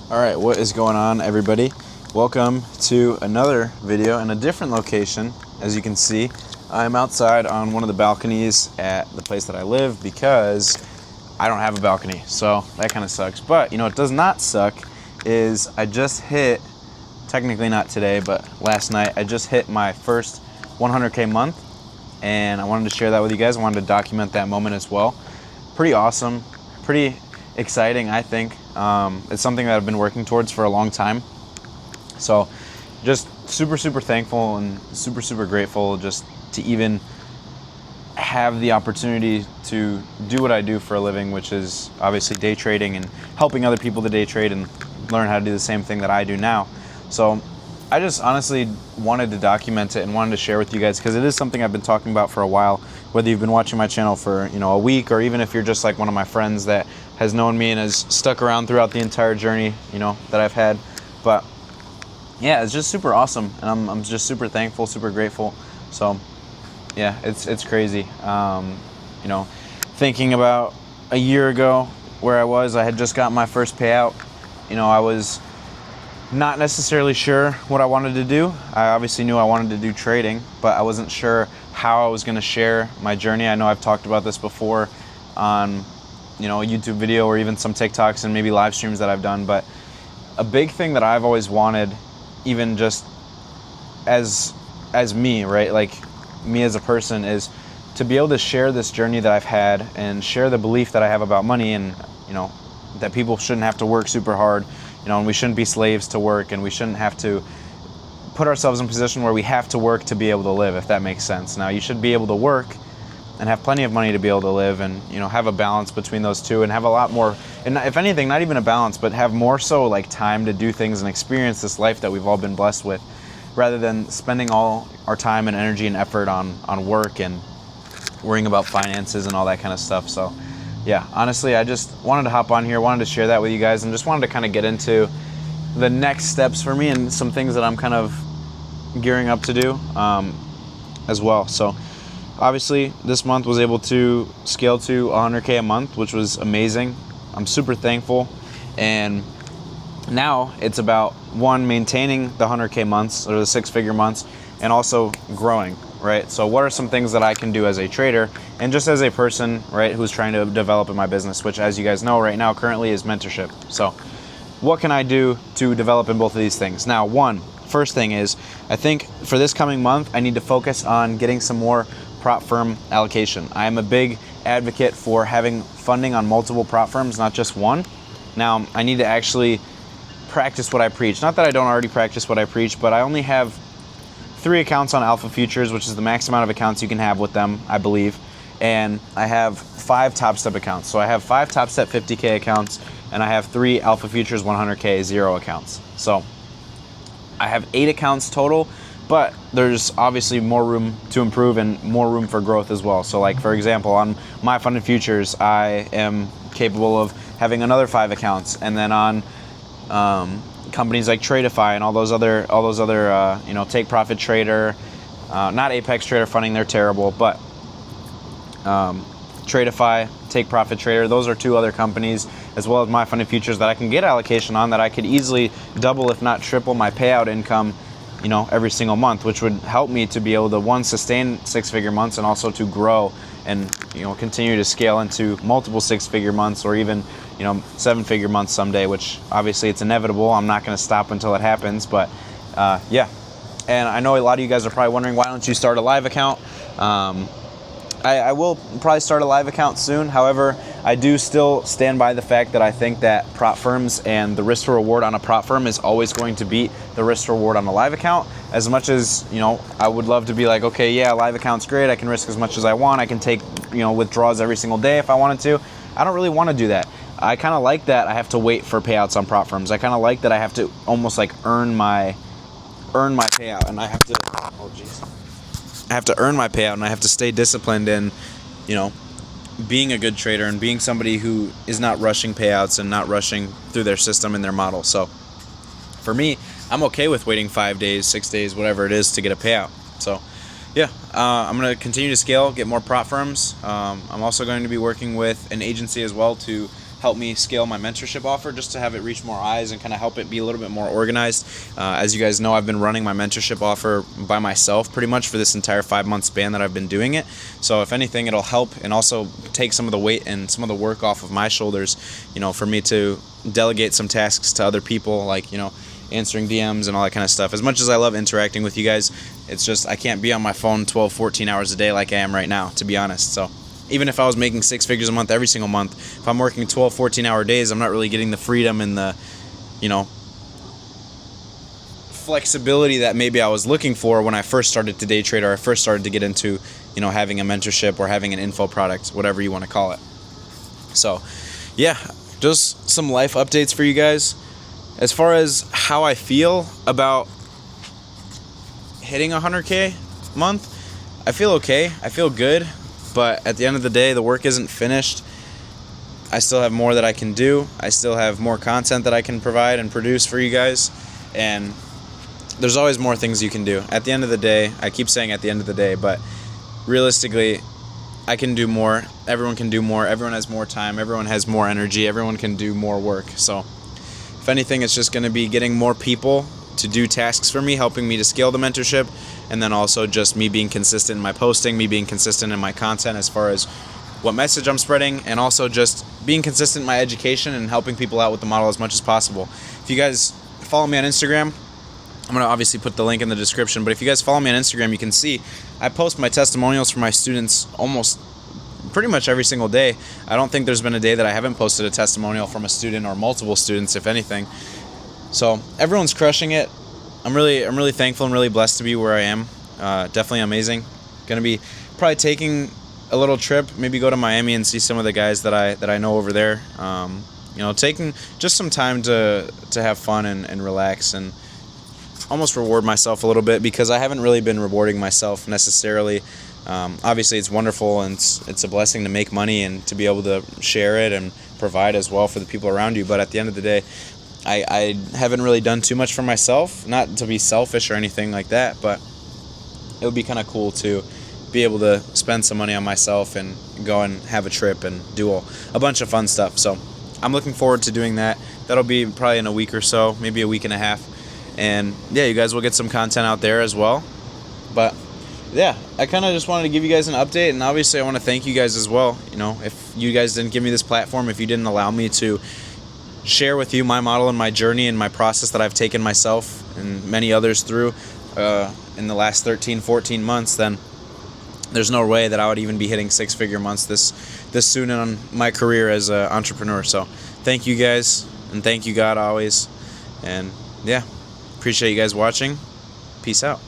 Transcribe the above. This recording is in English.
All right, what is going on, everybody? Welcome to another video in a different location. As you can see, I'm outside on one of the balconies at the place that I live because I don't have a balcony, so that kind of sucks. But you know what does not suck is I just hit, technically not today, but last night, I just hit my first 100K month, and I wanted to share that with you guys. I wanted to document that moment as well. Pretty awesome, pretty exciting, I think. It's something that I've been working towards for a long time. So just super thankful and super grateful just to even have the opportunity to do what I do for a living, which is obviously day trading and helping other people to day trade and learn how to do the same thing that I do now. So I just honestly wanted to document it and wanted to share with you guys because it is something I've been talking about for a while, whether you've been watching my channel for, a week, or even if you're just like one of my friends that has known me and has stuck around throughout the entire journey, that I've had. But yeah, it's just super awesome, and I'm just super thankful, super grateful. So yeah, it's crazy. Thinking about a year ago where I had just got my first payout. I was not necessarily sure what I wanted to do. I obviously knew I wanted to do trading, but I wasn't sure how I was going to share my journey. I know I've talked about this before on, a YouTube video or even some TikToks and maybe live streams that I've done. But a big thing that I've always wanted, even just as me, right? Like me as a person, is to be able to share this journey that I've had and share the belief that I have about money, and, that people shouldn't have to work super hard. And we shouldn't be slaves to work, and we shouldn't have to put ourselves in a position where we have to work to be able to live, if that makes sense. Now, you should be able to work and have plenty of money to be able to live, and have a balance between those two, and have a lot more, and if anything, not even a balance, but have more so like time to do things and experience this life that we've all been blessed with, rather than spending all our time and energy and effort on work and worrying about finances and all that kind of stuff. So yeah, honestly, I just wanted to hop on here, wanted to share that with you guys, and just wanted to kind of get into the next steps for me and some things that I'm kind of gearing up to do as well. So obviously this month was able to scale to 100K a month, which was amazing. I'm super thankful. And now it's about, one, maintaining the 100K months, or the 6-figure months, and also growing, right? So what are some things that I can do as a trader and just as a person, right, who's trying to develop in my business, which, as you guys know right now, currently is mentorship. So what can I do to develop in both of these things? Now, first thing is, I think for this coming month, I need to focus on getting some more prop firm allocation. I am a big advocate for having funding on multiple prop firms, not just one. Now, I need to actually practice what I preach. Not that I don't already practice what I preach, but I only have 3 accounts on Alpha Futures, which is the max amount of accounts you can have with them, I believe. And I have 5 Top Step accounts. So I have 5 Top Step 50K accounts, and I have 3 Alpha Futures 100K 0 accounts. So I have 8 accounts total, but there's obviously more room to improve and more room for growth as well. So like, for example, on my funded futures, I am capable of having another 5 accounts, and then on companies like Tradeify and all those other Take Profit Trader, not Apex Trader Funding, they're terrible, but Tradeify, Take Profit Trader, those are 2 other companies, as well as my funded futures, that I can get allocation on, that I could easily double, if not triple, my payout income, every single month, which would help me to be able to, one, sustain 6-figure months, and also to grow and continue to scale into multiple 6-figure months, or even 7-figure months someday, which obviously it's inevitable. I'm not going to stop until it happens, but yeah. And I know a lot of you guys are probably wondering, why don't you start a live account? I will probably start a live account soon. However, I do still stand by the fact that I think that prop firms and the risk to reward on a prop firm is always going to beat the risk to reward on a live account. As much as, I would love to be like, okay, yeah, live account's great. I can risk as much as I want. I can take, withdrawals every single day if I wanted to. I don't really want to do that. I kind of like that I have to wait for payouts on prop firms. I kind of like that I have to almost like earn my payout, and I have to, I have to earn my payout, and I have to stay disciplined in, being a good trader and being somebody who is not rushing payouts and not rushing through their system and their model. So for me, I'm okay with waiting 5 days, 6 days, whatever it is, to get a payout. So yeah, I'm going to continue to scale, get more prop firms. I'm also going to be working with an agency as well to help me scale my mentorship offer, just to have it reach more eyes and kind of help it be a little bit more organized. As you guys know, I've been running my mentorship offer by myself pretty much for this entire 5-month span that I've been doing it. So if anything, it'll help and also take some of the weight and some of the work off of my shoulders, for me to delegate some tasks to other people, like, answering DMs and all that kind of stuff. As much as I love interacting with you guys, it's just I can't be on my phone 12, 14 hours a day like I am right now, to be honest. So even if I was making 6 figures a month every single month, if I'm working 12, 14-hour days, I'm not really getting the freedom and the, flexibility that maybe I was looking for when I first started to day trade, or I first started to get into, having a mentorship or having an info product, whatever you want to call it. So, yeah, just some life updates for you guys. As far as how I feel about hitting 100K a month, I feel okay. I feel good. But at the end of the day, the work isn't finished. I still have more that I can do. I still have more content that I can provide and produce for you guys. And there's always more things you can do. At the end of the day, I keep saying at the end of the day, but realistically, I can do more. Everyone can do more. Everyone has more time. Everyone has more energy. Everyone can do more work. So if anything, it's just going to be getting more people to do tasks for me, helping me to scale the mentorship, and then also just me being consistent in my posting, me being consistent in my content as far as what message I'm spreading, and also just being consistent in my education and helping people out with the model as much as possible. If you guys follow me on Instagram, I'm going to obviously put the link in the description, but if you guys follow me on Instagram, you can see I post my testimonials for my students almost pretty much every single day. I don't think there's been a day that I haven't posted a testimonial from a student or multiple students, if anything. So everyone's crushing it. I'm really thankful and really blessed to be where I am. Definitely amazing. Gonna be probably taking a little trip, maybe go to Miami and see some of the guys that I know over there. Taking just some time to have fun and relax and almost reward myself a little bit, because I haven't really been rewarding myself necessarily. Obviously, it's wonderful and it's a blessing to make money and to be able to share it and provide as well for the people around you. But at the end of the day, I haven't really done too much for myself, not to be selfish or anything like that, but it would be kind of cool to be able to spend some money on myself and go and have a trip and do a bunch of fun stuff. So I'm looking forward to doing that. That'll be probably in a week or so, maybe a week and a half. And yeah, you guys will get some content out there as well. But yeah, I kind of just wanted to give you guys an update, and obviously I want to thank you guys as well. If you guys didn't give me this platform, if you didn't allow me to share with you my model and my journey and my process that I've taken myself and many others through in the last 13, 14 months, then there's no way that I would even be hitting 6-figure months this soon in my career as an entrepreneur. So thank you guys, and thank you God always. And yeah, appreciate you guys watching. Peace out.